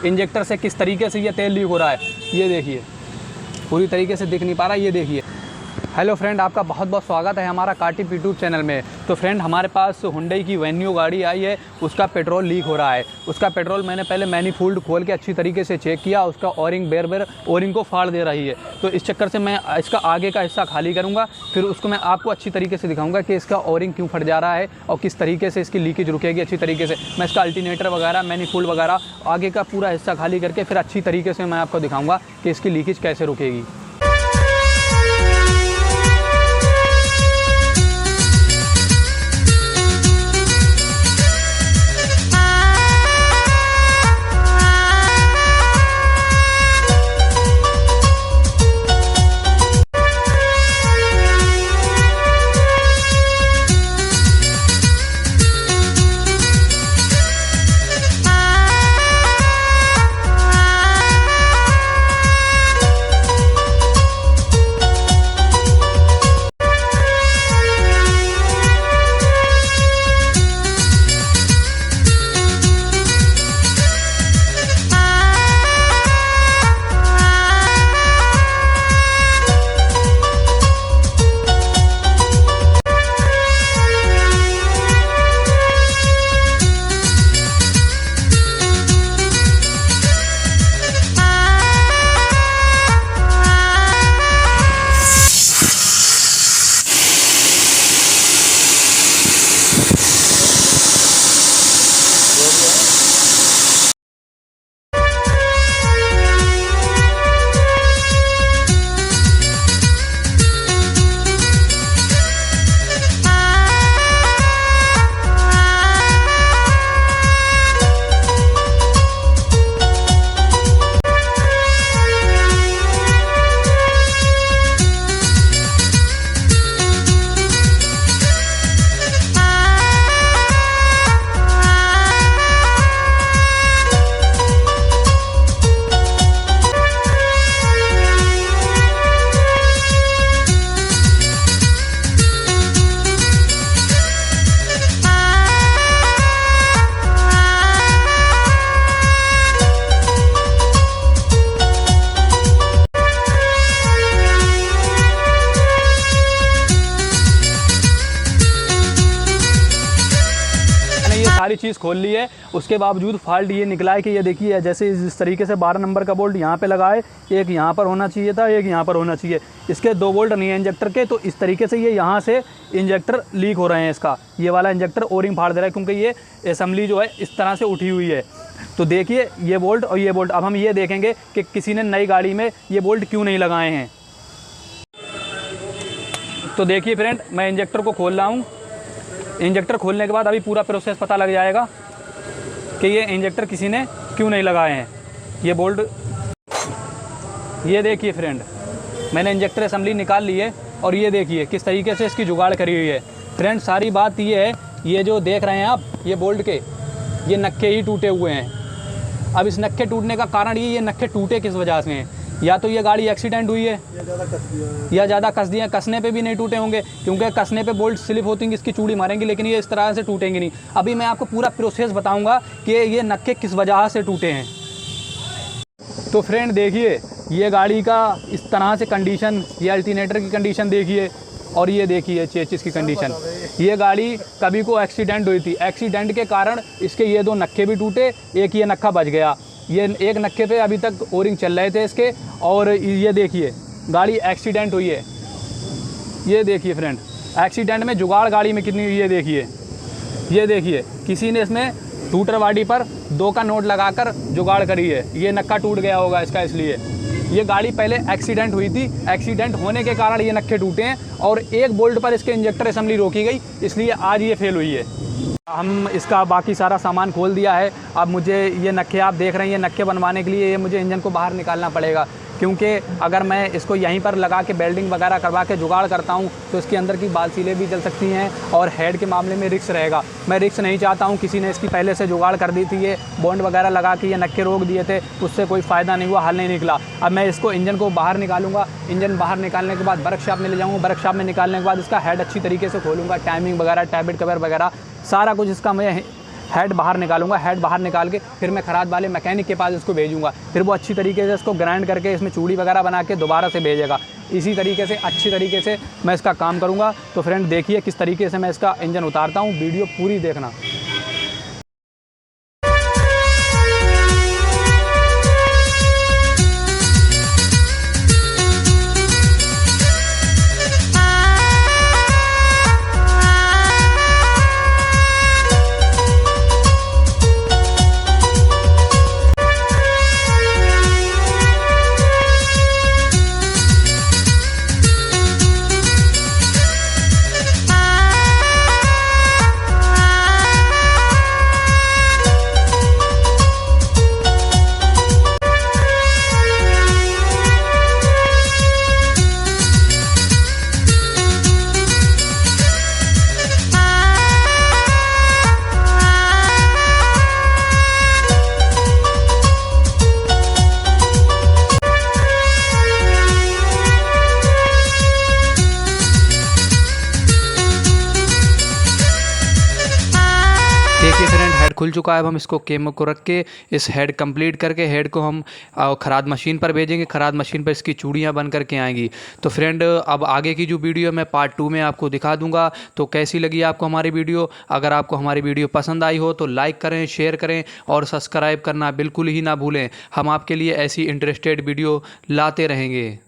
Injector से किस तरीके से ये तेल लीक हो रहा है। ये देखिए, पूरी तरीके से दिख नहीं पा रहा, ये देखिए। हेलो फ्रेंड, आपका बहुत बहुत स्वागत है हमारा कार टिप यूट्यूब चैनल में। तो फ्रेंड, हमारे पास हुंडई की वेन्यू गाड़ी आई है, उसका पेट्रोल लीक हो रहा है। उसका पेट्रोल मैंने पहले मैनीफोल्ड खोल के अच्छी तरीके से चेक किया, उसका ओरिंग बेर ओरिंग को फाड़ दे रही है। तो इस चक्कर से मैं इसका आगे का हिस्सा खाली करूँगा, फिर उसको मैं आपको अच्छी तरीके से दिखाऊँगा कि इसका ओरिंग क्यों फट जा रहा है और किस तरीके से इसकी लीकेज रुकेगी अच्छी तरीके से। मैं इसका अल्टरनेटर वगैरह, मैनीफोल्ड वगैरह आगे का पूरा हिस्सा खाली करके फिर अच्छी तरीके से मैं आपको दिखाऊँगा कि इसकी लीकेज कैसे रुकेगी। सारी चीज़ खोल ली है, उसके बावजूद फॉल्ट ये निकला है कि ये देखिए, जैसे इस तरीके से 12 नंबर का बोल्ट यहाँ पे लगा है, एक यहाँ पर होना चाहिए था, एक यहाँ पर होना चाहिए। इसके 2 बोल्ट नहीं है इंजेक्टर के, तो इस तरीके से ये यहाँ से इंजेक्टर लीक हो रहे हैं। इसका ये वाला इंजेक्टर ओरिंग फाड़ दे रहा है, क्योंकि ये असेंबली जो है इस तरह से उठी हुई है। तो देखिए, ये बोल्ट और ये बोल्ट। अब हम ये देखेंगे कि किसी ने नई गाड़ी में ये बोल्ट क्यों नहीं लगाए हैं। तो देखिए फ्रेंड, मैं इंजेक्टर को खोल रहा हूँ। इंजेक्टर खोलने के बाद अभी पूरा प्रोसेस पता लग जाएगा कि ये इंजेक्टर किसी ने क्यों नहीं लगाए हैं। ये बोल्ट, ये देखिए फ्रेंड, मैंने इंजेक्टर असेंबली निकाल ली है और ये देखिए किस तरीके से इसकी जुगाड़ करी हुई है। फ्रेंड, सारी बात ये है, ये जो देख रहे हैं आप, ये बोल्ट के ये नक्के ही टूटे हुए हैं। अब इस नक्के टूटने का कारण ये नक्के टूटे किस वजह से हैं। या तो ये गाड़ी एक्सीडेंट हुई है या ज़्यादा कस दिए। कसने पे भी नहीं टूटे होंगे, क्योंकि कसने पे बोल्ट स्लिप होती हैं, इसकी चूड़ी मारेंगी, लेकिन ये इस तरह से टूटेंगे नहीं। अभी मैं आपको पूरा प्रोसेस बताऊंगा कि ये नक्के किस वजह से टूटे हैं। तो फ्रेंड देखिए, ये गाड़ी का इस तरह से कंडीशन, ये अल्टरनेटर की कंडीशन देखिए, और ये देखिए चेसिस की कंडीशन। ये गाड़ी कभी को एक्सीडेंट हुई थी, एक्सीडेंट के कारण इसके ये 2 नक्के भी टूटे, एक ये नक्का बच गया। ये एक नक्के पे अभी तक ओरिंग चल रहे थे इसके। और ये देखिए, गाड़ी एक्सीडेंट हुई है। ये देखिए फ्रेंड, एक्सीडेंट में जुगाड़ गाड़ी में कितनी हुई है देखिए। ये देखिए, किसी ने इसमें टूटर वाडी पर 2 का नोट लगाकर जुगाड़ करी है। ये नक्का टूट गया होगा इसका, इसलिए। ये गाड़ी पहले एक्सीडेंट हुई थी, एक्सीडेंट होने के कारण ये नक्के टूटे हैं, और एक बोल्ट पर इसके इंजेक्टर असेंबली रोकी गई, इसलिए आज ये फेल हुई है। हम इसका बाकी सारा सामान खोल दिया है। अब मुझे ये नक्के आप देख रहे हैं, ये नक्के बनवाने के लिए ये मुझे इंजन को बाहर निकालना पड़ेगा, क्योंकि अगर मैं इसको यहीं पर लगा के बेल्डिंग वगैरह करवा के जुगाड़ करता हूँ तो इसके अंदर की बाल सीलें भी जल सकती हैं और हेड के मामले में रिस्क रहेगा। मैं रिस्क नहीं चाहता हूँ। किसी ने इसकी पहले से जुगाड़ कर दी थी, ये बॉन्ड वगैरह लगा के ये नक्के रोक दिए थे, उससे कोई फ़ायदा नहीं हुआ, हल नहीं निकला। अब मैं इसको इंजन को बाहर निकालूंगा। इंजन बाहर निकालने के बाद वर्कशॉप में ले जाऊँगा। वर्कशॉप में निकालने के बाद इसका हेड अच्छी तरीके से खोलूँगा, टाइमिंग वगैरह, टैबलेट कवर वगैरह सारा कुछ इसका मैं हेड बाहर निकालूंगा। हेड बाहर निकाल के फिर मैं खराद वाले मैकेनिक के पास इसको भेजूंगा, फिर वो अच्छी तरीके से इसको ग्राइंड करके इसमें चूड़ी वगैरह बना के दोबारा से भेजेगा। इसी तरीके से अच्छी तरीके से मैं इसका काम करूँगा। तो फ्रेंड देखिए किस तरीके से मैं इसका इंजन उतारता हूँ, वीडियो पूरी देखना। देखिए फ्रेंड, हेड खुल चुका है। अब हम इसको केमो को रख के इस हेड कंप्लीट करके हेड को हम खराद मशीन पर भेजेंगे। खराद मशीन पर इसकी चूड़ियाँ बन करके आएंगी। तो फ्रेंड अब आगे की जो वीडियो मैं पार्ट 2 में आपको दिखा दूंगा। तो कैसी लगी आपको हमारी वीडियो? अगर आपको हमारी वीडियो पसंद आई हो तो लाइक करें, शेयर करें और सब्सक्राइब करना बिल्कुल ही ना भूलें। हम आपके लिए ऐसी इंटरेस्टेड वीडियो लाते रहेंगे।